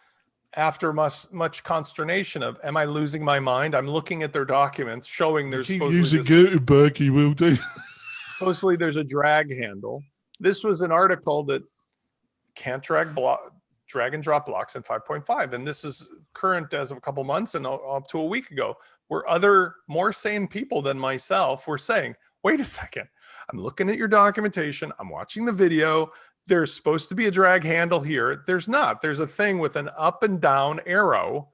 after much consternation of, am I losing my mind? I'm looking at their documents showing there's keep using Gutenberg, he will do. Supposedly there's a drag handle. This was an article that can't drag drag and drop blocks in 5.5. And this is current as of a couple months and up to a week ago, where other more sane people than myself were saying, wait a second, I'm looking at your documentation, I'm watching the video, there's supposed to be a drag handle here. There's not. There's a thing with an up and down arrow,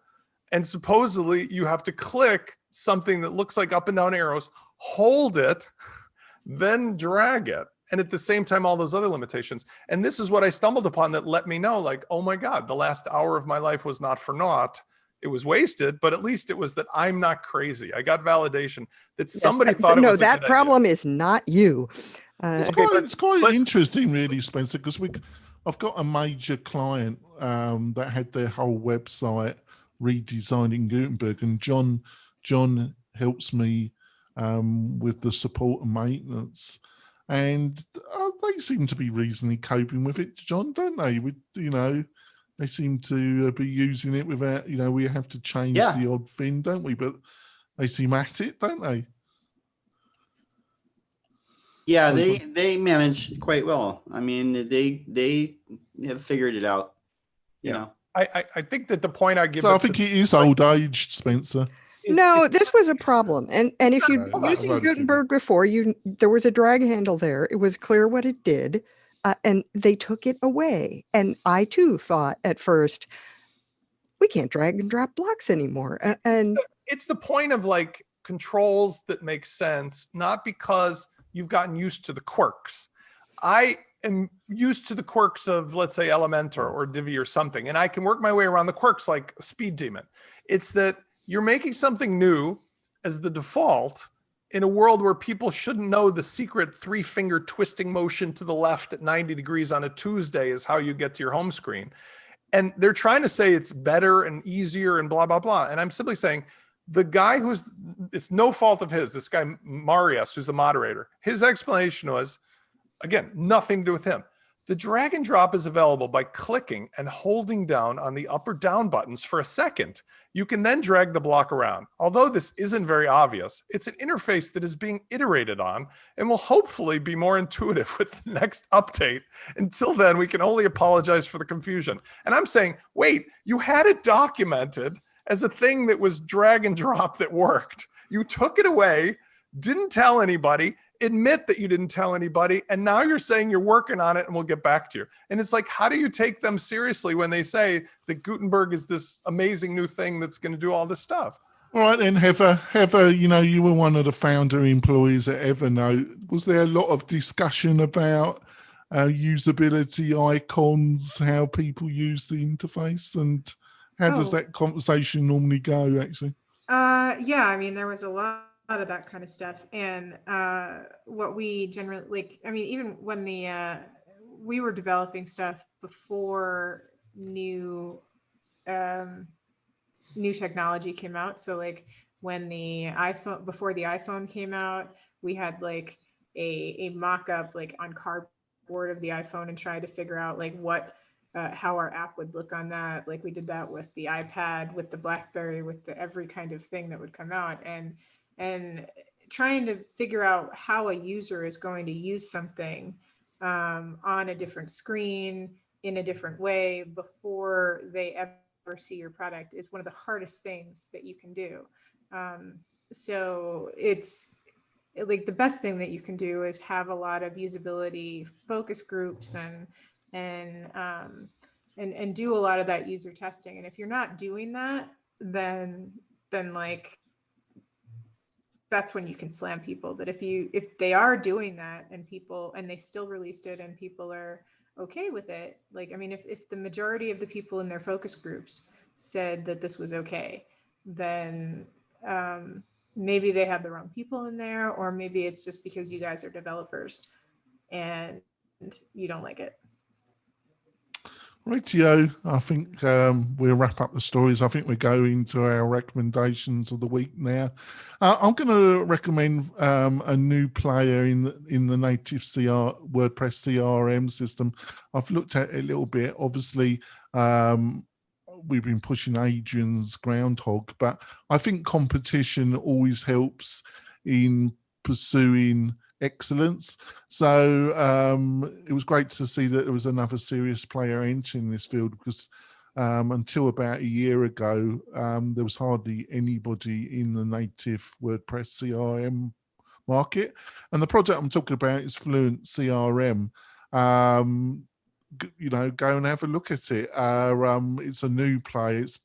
and supposedly you have to click something that looks like up and down arrows, hold it, then drag it. And at the same time, all those other limitations. And this is what I stumbled upon that let me know, like, oh my God, the last hour of my life was not for naught. It was wasted, but at least it was that I'm not crazy. I got validation that somebody thought it was a that good problem idea. is not you. It's quite interesting, really, Spencer, because I've got a major client that had their whole website redesigned in Gutenberg, and John helps me with the support and maintenance, and they seem to be reasonably coping with it, John, don't they? They seem to be using it without, we have to change the odd thing, don't we? But they seem at it, don't they? Yeah, they manage quite well. I mean, they have figured it out. You know. I think that the point I give. So I think it is old age, Spencer. No, this was a problem. And if you're using Gutenberg before, there was a drag handle there. It was clear what it did. And they took it away. And I too thought at first, we can't drag and drop blocks anymore. And it's the point of like controls that make sense, not because you've gotten used to the quirks. I am used to the quirks of, let's say, Elementor or Divi or something, and I can work my way around the quirks like Speed Demon. It's that you're making something new as the default in a world where people shouldn't know the secret 3-finger twisting motion to the left at 90 degrees on a Tuesday is how you get to your home screen. And they're trying to say it's better and easier and blah, blah, blah. And I'm simply saying, the guy it's no fault of his, this guy, Marius, who's the moderator, his explanation was, again, nothing to do with him. The drag and drop is available by clicking and holding down on the up or down buttons for a second. You can then drag the block around. Although this isn't very obvious, it's an interface that is being iterated on and will hopefully be more intuitive with the next update. Until then, we can only apologize for the confusion. And I'm saying, wait, you had it documented as a thing that was drag and drop that worked. You took it away, didn't tell anybody, admit that you didn't tell anybody, and now you're saying you're working on it and we'll get back to you. And it's like, how do you take them seriously when they say that Gutenberg is this amazing new thing that's going to do all this stuff? All right, then, Heather, you were one of the founder employees at Evernote. Was there a lot of discussion about usability, icons, how people use the interface, and how does that conversation normally go, actually? Yeah, I mean, there was a lot of that kind of stuff. And what we generally, even when we were developing stuff before new technology came out. So like when before the iPhone came out, we had like a mock-up like on cardboard of the iPhone and tried to figure out like how our app would look on that. Like we did that with the iPad, with the BlackBerry, with every kind of thing that would come out, and trying to figure out how a user is going to use something on a different screen in a different way before they ever see your product is one of the hardest things that you can do. So it's like the best thing that you can do is have a lot of usability focus groups and do a lot of that user testing. And if you're not doing that, then like that's when you can slam people. But if they are doing that and they still released it and people are okay with it, like, I mean, if the majority of the people in their focus groups said that this was okay, then maybe they had the wrong people in there, or maybe it's just because you guys are developers and you don't like it. Rightio, I think we'll wrap up the stories. I think we're going to our recommendations of the week now. I'm going to recommend a new player in the native WordPress CRM system. I've looked at it a little bit. Obviously, we've been pushing Adrian's Groundhog, but I think competition always helps in pursuing excellence. So it was great to see that there was another serious player entering this field, because until about a year ago, there was hardly anybody in the native WordPress CRM market. And the project I'm talking about is Fluent CRM. You know, go and have a look at it. It's a new play. It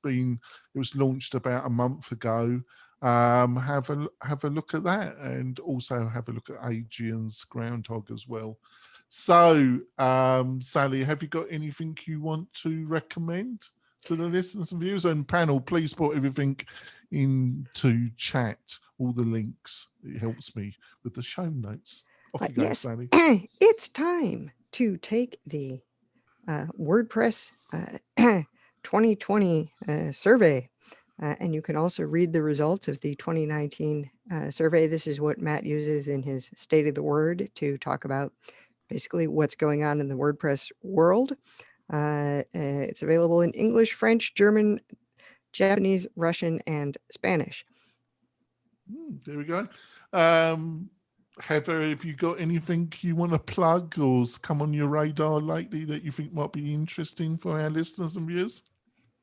was launched about a month ago. Have a look at that, and also have a look at Adrian's Groundhog as well. So, Sally, have you got anything you want to recommend to the listeners and viewers? And panel, please put everything into chat, all the links. It helps me with the show notes. Off you go, Yes, Sally. it's time to take the WordPress 2020 survey. And you can also read the results of the 2019 survey. This is what Matt uses in his State of the Word to talk about basically what's going on in the WordPress world. It's available in English, French, German, Japanese, Russian, and Spanish. There we go. Heather, have you got anything you want to plug or's come on your radar lately that you think might be interesting for our listeners and viewers?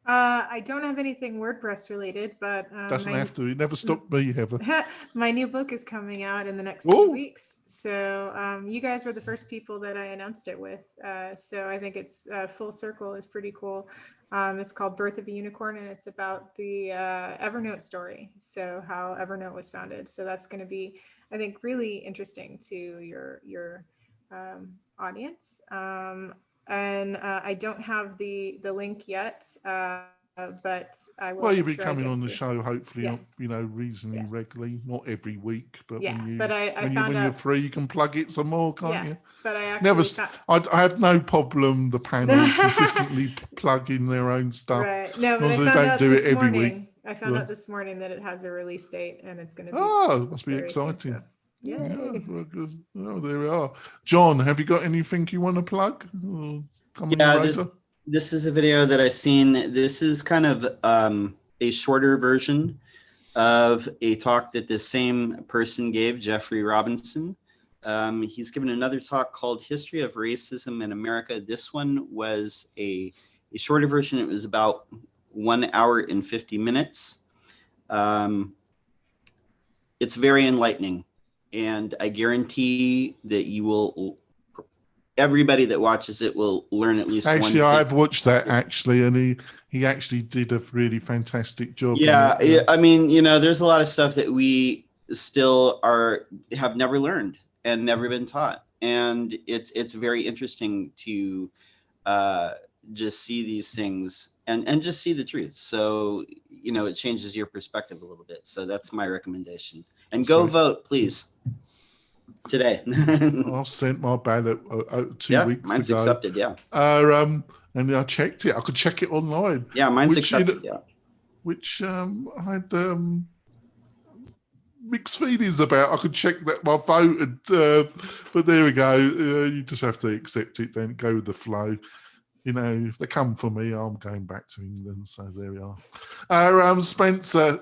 I don't have anything WordPress related, but Doesn't have to. It never stopped me, Heather. my new book is coming out in the next 2 weeks. So you guys were the first people that I announced it with. So I think it's full circle is pretty cool. It's called Birth of a Unicorn, and it's about the Evernote story. So how Evernote was founded. So that's going to be, I think, really interesting to your audience. And I don't have the link yet, but I will. Well, you'll be coming on the show, hopefully, yes. you know, reasonably regularly, not every week, but when you're free, you can plug it some more, can't you? But I actually I have no problem the panel consistently plugging their own stuff. Right. No, but as long as they don't do it every week. I found out this morning that it has a release date, and it's going to be. Oh, must be exciting. Soon, so. Yeah, well, good. Oh, there we are. John, have you got anything you want to plug? This is a video that I've seen. This is kind of a shorter version of a talk that this same person gave, Jeffrey Robinson. He's given another talk called History of Racism in America. This one was a shorter version. It was about 1 hour and 50 minutes. It's very enlightening. And I guarantee that everybody that watches it will learn at least one thing. I've watched that actually, and he actually did a really fantastic job. Yeah, I mean, you know, there's a lot of stuff that we still have never learned and never been taught. And it's very interesting to just see these things and just see the truth. So, you know, it changes your perspective a little bit. So that's my recommendation. And go vote, please. Today. I've sent my ballot 2 weeks mine's ago. Accepted, yeah. And I checked it. I could check it online. Yeah, mine's accepted, yeah. Which I had mixed feelings about. I could check that my vote, but there we go. You just have to accept it, then go with the flow. You know, if they come for me, I'm going back to England. So there we are. Spencer.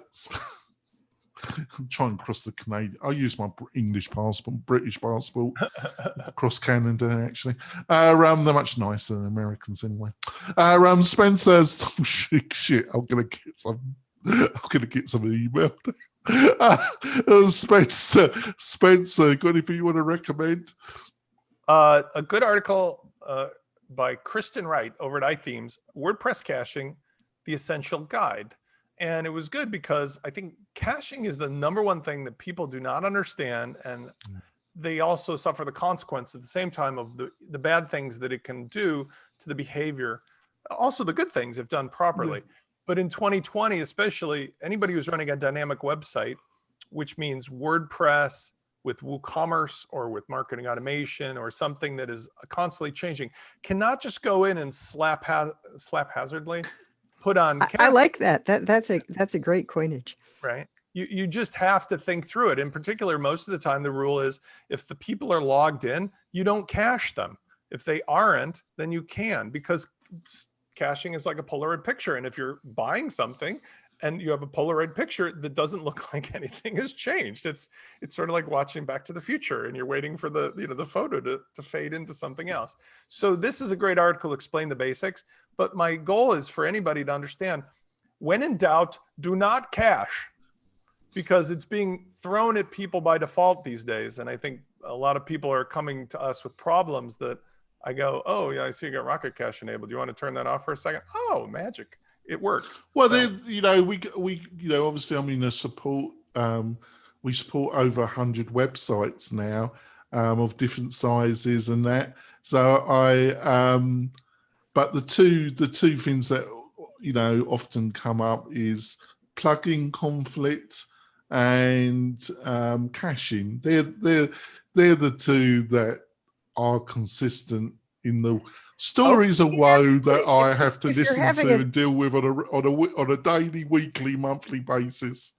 I'm trying to cross the Canadian. I use my English passport, British passport, across Canada actually. They're much nicer than Americans anyway. Spencer's shit. I'm gonna get some email. Spencer, got anything you want to recommend? A good article by Kristen Wright over at iThemes, WordPress Caching, the Essential Guide. And it was good because I think caching is the #1 thing that people do not understand. And they also suffer the consequence at the same time of the bad things that it can do to the behavior. Also the good things if done properly. Yeah. But in 2020, especially anybody who's running a dynamic website, which means WordPress with WooCommerce or with marketing automation or something that is constantly changing, cannot just go in and slap haphazardly put on. I like that. That's a great coinage. Right. You just have to think through it. In particular, most of the time, the rule is if the people are logged in, you don't cache them. If they aren't, then you can, because caching is like a Polaroid picture. And if you're buying something and you have a Polaroid picture that doesn't look like anything has changed. It's sort of like watching Back to the Future, and you're waiting for the the photo to fade into something else. So this is a great article to explain the basics. But my goal is for anybody to understand, when in doubt, do not cache, because it's being thrown at people by default these days. And I think a lot of people are coming to us with problems that I go, oh yeah, I see you got Rocket Cache enabled. Do you want to turn that off for a second? Oh, magic. It worked. Well, so, we obviously I'm in a support. We support over 100 websites now of different sizes and that. So but the two things that often come up is plugin conflict and caching. They're the two that are consistent in the stories of woe that I have to listen to and deal with on a daily, weekly, monthly basis.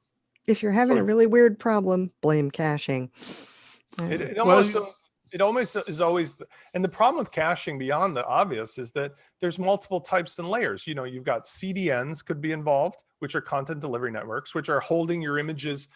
If you're having a really weird problem, blame caching. It almost is always, and the problem with caching beyond the obvious is that there's multiple types and layers. You've got CDNs could be involved, which are content delivery networks, which are holding your images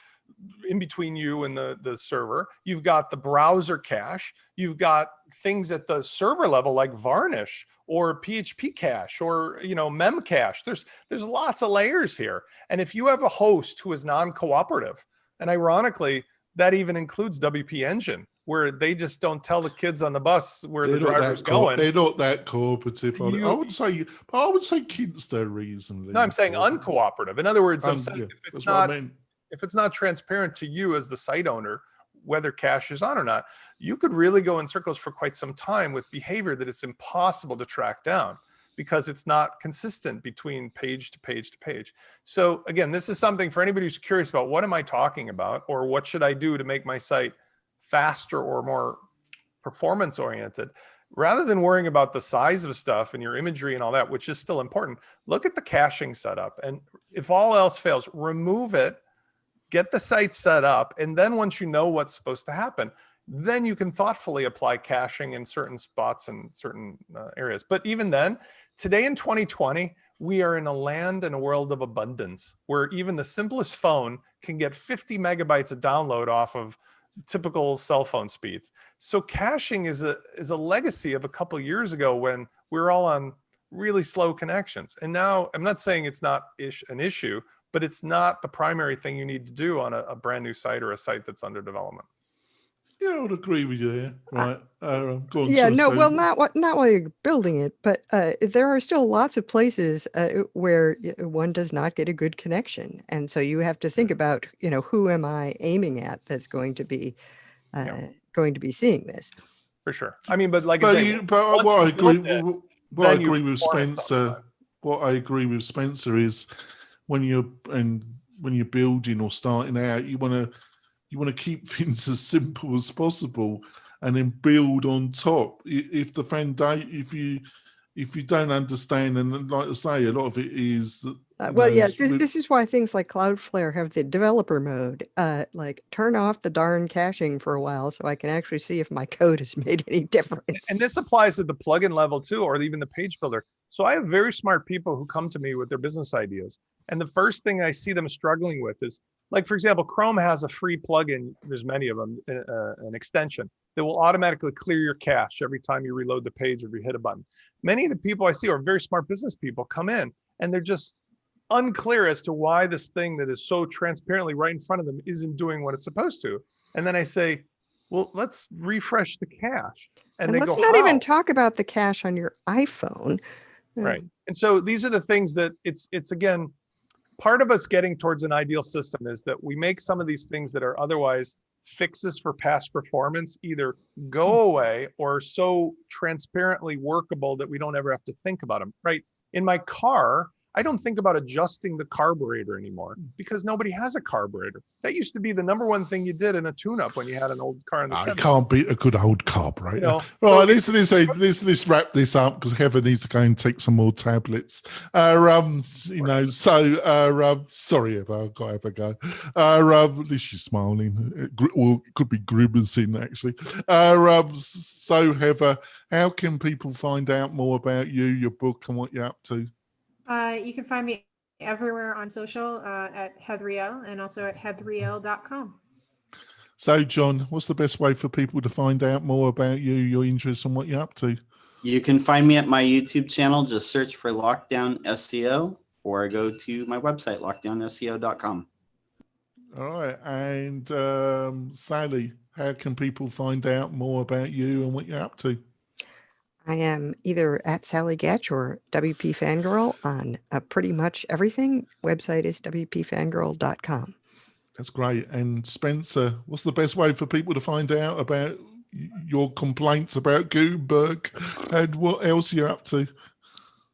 in between you and the server. You've got the browser cache. You've got things at the server level like Varnish or PHP cache or mem cache. There's lots of layers here. And if you have a host who is non-cooperative, and ironically, that even includes WP Engine, where they just don't tell the kids on the bus where the driver's going. They're not that cooperative. I would say Kinster reasonably. No, I'm saying uncooperative. In other words, I'm saying if it's not transparent to you as the site owner, whether cache is on or not, you could really go in circles for quite some time with behavior that it's impossible to track down because it's not consistent between page to page to page. So again, this is something for anybody who's curious about what am I talking about, or what should I do to make my site faster or more performance oriented. Rather than worrying about the size of stuff and your imagery and all that, which is still important, look at the caching setup. And if all else fails, remove it, get the site set up, and then once you know what's supposed to happen, then you can thoughtfully apply caching in certain spots and certain areas. But even then, today in 2020, we are in a land and a world of abundance where even the simplest phone can get 50 megabytes of download off of typical cell phone speeds. So caching is a legacy of a couple of years ago when we were all on really slow connections. And now, I'm not saying it's not an issue, but it's not the primary thing you need to do on a brand new site or a site that's under development. Yeah, I would agree with you there. Right. Go on, yeah, no, well, not while you're building it, but there are still lots of places where one does not get a good connection. And so you have to think about, who am I aiming at that's going to be seeing this? For sure. I mean, but like what I agree with Spencer is when you're building or starting out, you want to keep things as simple as possible and then build on top. If you don't understand, and like I say, a lot of it is that. This is why things like Cloudflare have the developer mode. Like turn off the darn caching for a while so I can actually see if my code has made any difference. And this applies at the plugin level too, or even the page builder. So I have very smart people who come to me with their business ideas. And the first thing I see them struggling with is, like, for example, Chrome has a free plugin, there's many of them, an extension that will automatically clear your cache every time you reload the page or you hit a button. Many of the people I see are very smart business people come in and they're just unclear as to why this thing that is so transparently right in front of them isn't doing what it's supposed to. And then I say, well, let's refresh the cache. And they let's go, not even talk about the cache on your iPhone. Right. And so these are the things that it's again, part of us getting towards an ideal system is that we make some of these things that are otherwise fixes for past performance either go away or so transparently workable that we don't ever have to think about them, right? In my car, I don't think about adjusting the carburetor anymore because nobody has a carburetor. That used to be the number one thing you did in a tune-up when you had an old car in the I can't beat a good old carburetor. Let's wrap this up because Heather needs to go and take some more tablets. Sorry, Heather, I've got to have a go. At least she's smiling. Well, it could be grimacing, actually. So, Heather, how can people find out more about you, your book, and what you're up to? You can find me everywhere on social at Heathriel and also at heathriel.com. So, John, what's the best way for people to find out more about you, your interests, and what you're up to? You can find me at my YouTube channel. Just search for Lockdown SEO or go to my website, lockdownseo.com. All right. And Sally, how can people find out more about you and what you're up to? I am either at Sally Gatch or WP Fangirl on pretty much everything. Website is WPFangirl.com. That's great. And Spencer, what's the best way for people to find out about your complaints about Gutenberg and what else you're up to?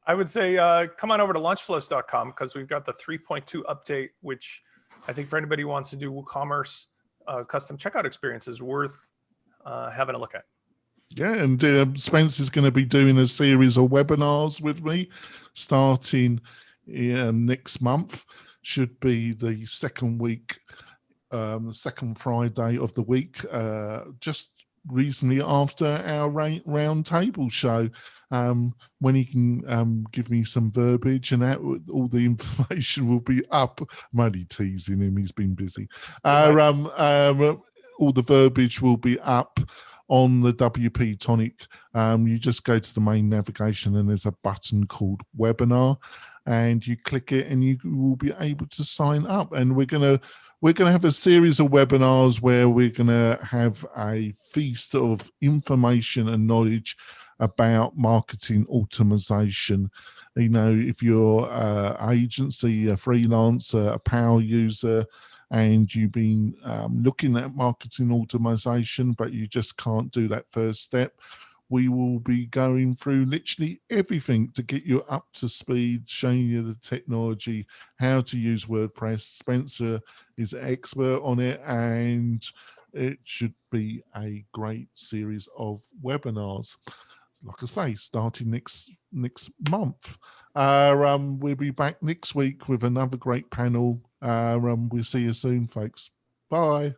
I would say come on over to launchflows.com because we've got the 3.2 update, which I think for anybody who wants to do WooCommerce custom checkout experience is worth having a look at. Yeah, and Spencer's going to be doing a series of webinars with me starting next month. Should be the second week, the second Friday of the week, just recently after our round table show, when he can give me some verbiage and that, all the information will be up. I'm only teasing him, he's been busy. All the verbiage will be up on the WP-Tonic. You just go to the main navigation and there's a button called webinar, and you click it and you will be able to sign up. And we're gonna have a series of webinars where we're gonna have a feast of information and knowledge about marketing automation. You know, if you're an agency, a freelancer, a power user, and you've been looking at marketing automation, but you just can't do that first step, we will be going through literally everything to get you up to speed, showing you the technology, how to use WordPress. Spencer is an expert on it, and it should be a great series of webinars. Like I say, starting next month. We'll be back next week with another great panel. We'll see you soon, folks. Bye.